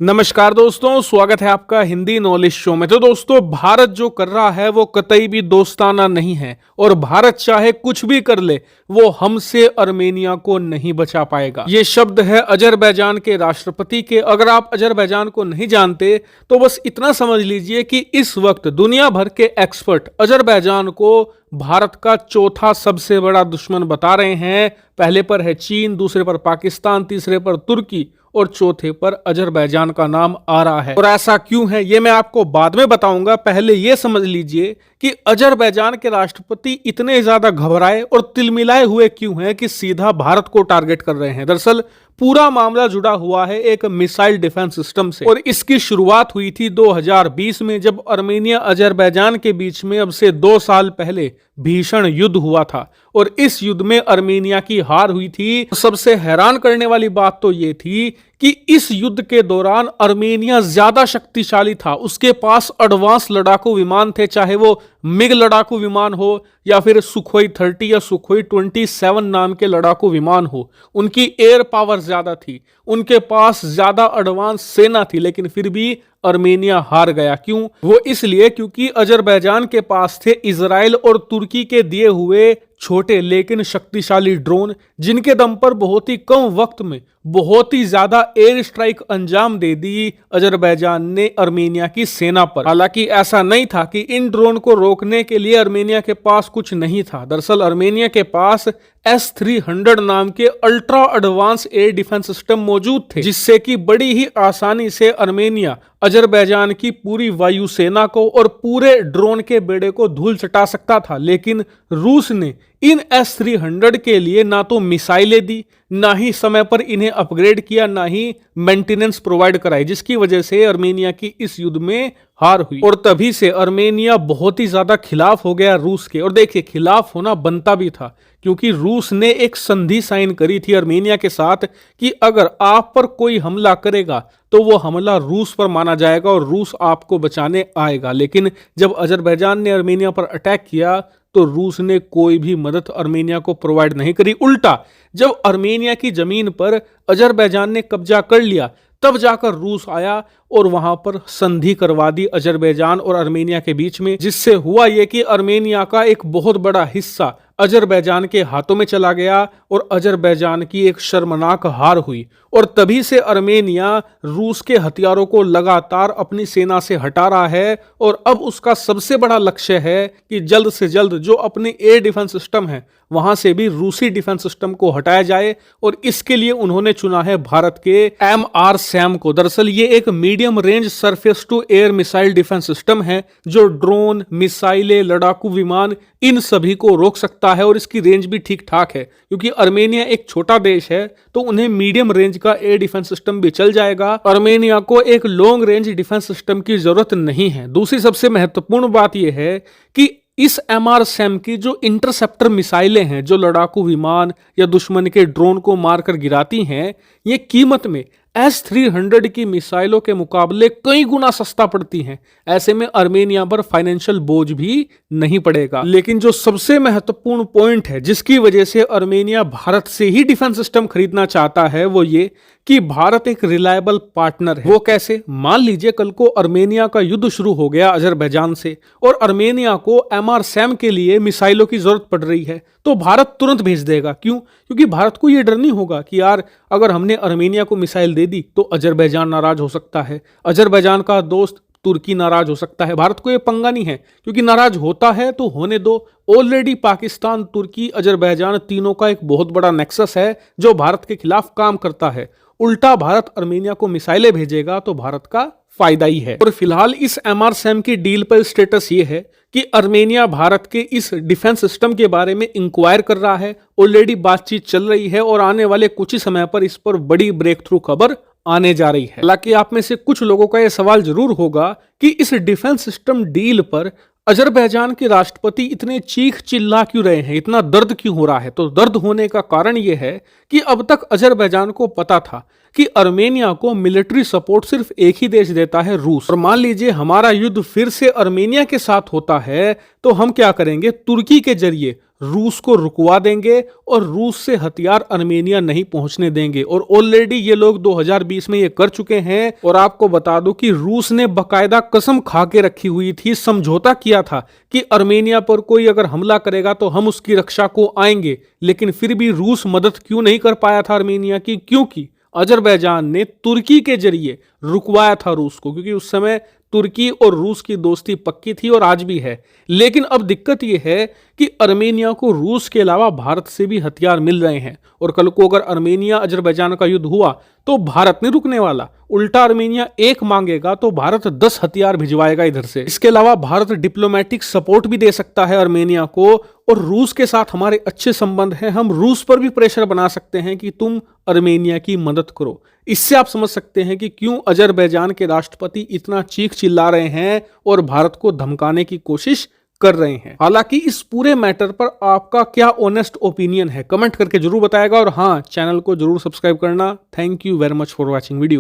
नमस्कार दोस्तों, स्वागत है आपका हिंदी नॉलेज शो में। तो दोस्तों, भारत जो कर रहा है वो कतई भी दोस्ताना नहीं है और भारत चाहे कुछ भी कर ले वो हमसे अर्मेनिया को नहीं बचा पाएगा। ये शब्द है अजरबैजान के राष्ट्रपति के। अगर आप अजरबैजान को नहीं जानते तो बस इतना समझ लीजिए कि इस वक्त दुनिया भर के एक्सपर्ट अजरबैजान को भारत का चौथा सबसे बड़ा दुश्मन बता रहे हैं। पहले पर है चीन, दूसरे पर पाकिस्तान, तीसरे पर तुर्की और चौथे पर अजरबैजान का नाम आ रहा है। और ऐसा क्यों है ये मैं आपको बाद में बताऊंगा। पहले ये समझ लीजिए कि अजरबैजान के राष्ट्रपति इतने ज्यादा घबराए और तिलमिलाए हुए क्यों हैं कि सीधा भारत को टारगेट कर रहे हैं। दरअसल पूरा मामला जुड़ा हुआ है एक मिसाइल डिफेंस सिस्टम से और इसकी शुरुआत हुई थी 2020 में, जब अर्मेनिया अजरबैजान के बीच में अब से 2 साल पहले भीषण युद्ध हुआ था और इस युद्ध में अर्मेनिया की हार हुई थी। सबसे हैरान करने वाली बात तो ये थी कि इस युद्ध के दौरान अर्मेनिया ज्यादा शक्तिशाली था। उसके पास एडवांस लड़ाकू विमान थे, चाहे वो मिग लड़ाकू विमान हो या फिर सुखोई 30 या सुखोई 27 नाम के लड़ाकू विमान हो। उनकी एयर पावर ज्यादा थी, उनके पास ज्यादा एडवांस सेना थी, लेकिन फिर भी अर्मेनिया हार गया। क्यों? वो इसलिए क्योंकि अजरबैजान के पास थे इजराइल और तुर्की के दिए हुए छोटे लेकिन शक्तिशाली ड्रोन, जिनके दम पर बहुत ही कम वक्त में बहुत ही ज्यादा एयर स्ट्राइक अंजाम दे दी अजरबैजान ने अर्मेनिया की सेना पर। हालांकि ऐसा नहीं था कि इन ड्रोन को रोकने के लिए अर्मेनिया के पास कुछ नहीं था। दरअसल अर्मेनिया के पास S-300 नाम के ultra advance air defence system मौजूद थे, जिससे कि बड़ी ही आसानी से अर्मेनिया अजरबैजान की पूरी वायुसेना को और पूरे ड्रोन के बेड़े को धूल चटा सकता था। लेकिन रूस ने इन S-300 के लिए ना तो मिसाइलें दी, ना ही समय पर इन्हें अपग्रेड किया, ना ही मेंटेनेंस प्रोवाइड कराई, जिसकी वजह से अर्मेनिया की इस युद्ध में हार हुई। और तभी से अर्मेनिया बहुत ही ज्यादा खिलाफ हो गया रूस के। और देखिए, खिलाफ होना बनता भी था, क्योंकि रूस ने एक संधि साइन करी थी अर्मेनिया के साथ कि अगर आप पर कोई हमला करेगा तो वो हमला रूस पर माना जाएगा और रूस आपको बचाने आएगा। लेकिन जब अजरबैजान ने अर्मेनिया पर अटैक किया तो रूस ने कोई भी मदद अर्मेनिया को प्रोवाइड नहीं करी। उल्टा जब अर्मेनिया की जमीन पर अजरबैजान ने कब्जा कर लिया तब जाकर रूस आया और वहां पर संधि करवा दी अजरबैजान और अर्मेनिया के बीच में, जिससे हुआ यह कि अर्मेनिया का एक बहुत बड़ा हिस्सा अजरबैजान के हाथों में चला गया और अजरबैजान की एक शर्मनाक हार हुई। और तभी से अर्मेनिया रूस के हथियारों को लगातार अपनी सेना से हटा रहा है और अब उसका सबसे बड़ा लक्ष्य है कि जल्द से जल्द जो अपने एयर डिफेंस सिस्टम है वहां से भी रूसी डिफेंस सिस्टम को हटाया जाए। और इसके लिए उन्होंने चुना है भारत के MRSAM को। दरअसल ये एक medium range surface to air missile defence system है जो ड्रोन, मिसाइलें, लड़ाकू विमान इन सभी को रोक सकता है और इसकी रेंज भी ठीक ठाक है। क्योंकि अर्मेनिया एक छोटा देश है तो उन्हें मीडियम रेंज का एयर डिफेंस सिस्टम भी चल जाएगा। अर्मेनिया को एक लॉन्ग रेंज डिफेंस सिस्टम की जरूरत नहीं है। दूसरी सबसे महत्वपूर्ण बात यह है कि इस MRSAM की जो इंटरसेप्टर मिसाइलें हैं, जो लड़ाकू विमान या दुश्मन के ड्रोन को मारकर गिराती हैं, ये कीमत में S-300 की मिसाइलों के मुकाबले कई गुना सस्ता पड़ती हैं। ऐसे में अर्मेनिया पर फाइनेंशियल बोझ भी नहीं पड़ेगा। लेकिन जो सबसे महत्वपूर्ण पॉइंट है जिसकी वजह से अर्मेनिया भारत से ही डिफेंस सिस्टम खरीदना चाहता है वो ये कि भारत एक रिलायबल पार्टनर है। वो कैसे? मान लीजिए कल को अर्मेनिया का युद्ध शुरू हो गया अजरबैजान से और अर्मेनिया को MRSAM के लिए मिसाइलों की जरूरत पड़ रही है तो भारत तुरंत भेज देगा। क्यों? क्योंकि भारत को यह डर नहीं होगा कि यार अगर हमने अर्मेनिया को मिसाइल दे दी तो अजरबैजान नाराज हो सकता है, अजरबैजान का दोस्त तुर्की नाराज हो सकता है। भारत को यह पंगा नहीं है, क्योंकि नाराज होता है तो होने दो। ऑलरेडी पाकिस्तान, तुर्की, अजरबैजान तीनों का एक बहुत बड़ा नेक्सस है जो भारत के खिलाफ काम करता है। उल्टा भारत अर्मेनिया को मिसाइलें भेजेगा तो भारत का फायदा ही है। और फिलहाल इस MRSAM की डील पर स्टेटस ये है कि अर्मेनिया भारत के इस डिफेंस सिस्टम के बारे में इंक्वायर कर रहा है। ऑलरेडी बातचीत चल रही है और आने वाले कुछ ही समय पर इस पर बड़ी ब्रेक थ्रू खबर आने जा रही है। हालांकि आप में से कुछ लोगों का यह सवाल जरूर होगा कि इस डिफेंस सिस्टम डील पर अजरबैजान के राष्ट्रपति इतने चीख चिल्ला क्यों रहे हैं, इतना दर्द क्यों हो रहा है? तो दर्द होने का कारण यह है कि अब तक अजरबैजान को पता था कि अर्मेनिया को मिलिट्री सपोर्ट सिर्फ एक ही देश देता है, रूस। और मान लीजिए हमारा युद्ध फिर से अर्मेनिया के साथ होता है तो हम क्या करेंगे? तुर्की के जरिए रूस को रुकवा देंगे और रूस से हथियार अर्मेनिया नहीं पहुंचने देंगे। और ऑलरेडी ये लोग 2020 में ये कर चुके हैं। और आपको बता दूं कि रूस ने बकायदा कसम खा के रखी हुई थी, समझौता किया था कि अर्मेनिया पर कोई अगर हमला करेगा तो हम उसकी रक्षा को आएंगे। लेकिन फिर भी रूस मदद क्यों नहीं कर पाया था अर्मेनिया की? क्योंकि अजरबैजान ने तुर्की के जरिए रुकवाया था रूस को, क्योंकि उस समय तुर्की और रूस की दोस्ती पक्की थी और आज भी है। लेकिन अब दिक्कत यह है कि अर्मेनिया को रूस के अलावा भारत से भी हथियार मिल रहे हैं। और कल को अगर अर्मेनिया अजरबैजान का युद्ध हुआ तो भारत नहीं रुकने वाला। उल्टा अर्मेनिया एक मांगेगा तो भारत 10 हथियार भिजवाएगा इधर से। इसके अलावा भारत डिप्लोमेटिक सपोर्ट भी दे सकता है अर्मेनिया को। और रूस के साथ हमारे अच्छे संबंध हैं, हम रूस पर भी प्रेशर बना सकते हैं कि तुम अर्मेनिया की मदद करो। इससे आप समझ सकते हैं कि क्यों अजरबैजान के राष्ट्रपति इतना चीख चिल्ला रहे हैं और भारत को धमकाने की कोशिश कर रहे हैं। हालांकि इस पूरे मैटर पर आपका क्या ऑनेस्ट ओपिनियन है, कमेंट करके जरूर बताएगा। और हाँ, चैनल को जरूर सब्सक्राइब करना। Thank you very much for watching video.